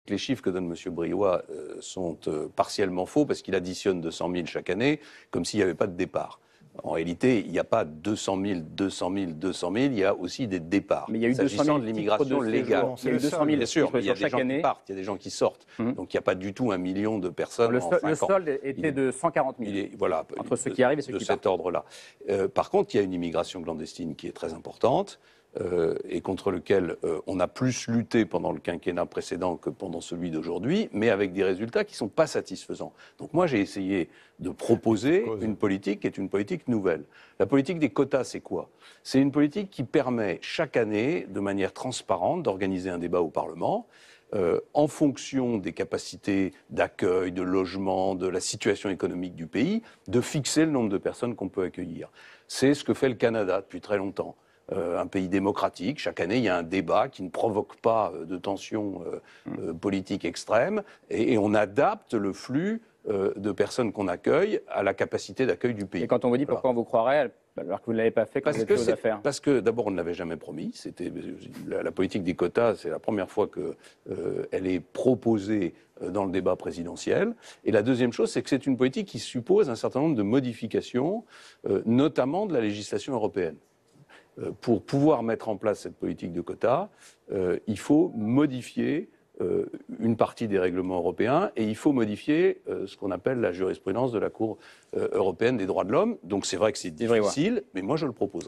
que les chiffres que donne M. Briouat sont partiellement faux, parce qu'il additionne 200 000 chaque année, comme s'il n'y avait pas de départ. En réalité, il n'y a pas 200 000, 200 000, 200 000, il y a aussi des départs. Mais il y a eu 200 000 de l'immigration légale. Il y a eu 200 000 bien sûr, titres il y a sur des chaque gens année. qui partent, il y a des gens qui sortent. Donc il n'y a pas du tout 1 million de personnes en 5 ans. Le solde était de 140 000, voilà, entre ceux qui arrivent et ceux qui partent. De cet ordre-là. Par contre, il y a une immigration clandestine qui est très importante. Et contre lequel on a plus lutté pendant le quinquennat précédent que pendant celui d'aujourd'hui, mais avec des résultats qui ne sont pas satisfaisants. Donc moi, j'ai essayé de proposer une politique qui est une politique nouvelle. La politique des quotas, c'est quoi? C'est une politique qui permet chaque année, de manière transparente, d'organiser un débat au Parlement, en fonction des capacités d'accueil, de logement, de la situation économique du pays, de fixer le nombre de personnes qu'on peut accueillir. C'est ce que fait le Canada depuis très longtemps. Un pays démocratique. Chaque année, il y a un débat qui ne provoque pas de tensions politiques extrêmes et on adapte le flux de personnes qu'on accueille à la capacité d'accueil du pays. Et quand on vous dit pourquoi on vous croirait, alors que vous ne l'avez pas fait, quand vous avez choses à faire? Parce que d'abord, on ne l'avait jamais promis. C'était la politique des quotas, c'est la première fois qu'elle est proposée dans le débat présidentiel. Et la deuxième chose, c'est que c'est une politique qui suppose un certain nombre de modifications, notamment de la législation européenne. Pour pouvoir mettre en place cette politique de quotas, il faut modifier une partie des règlements européens et il faut modifier ce qu'on appelle la jurisprudence de la Cour européenne des droits de l'homme. Donc c'est vrai que c'est difficile, mais moi je le proposerai.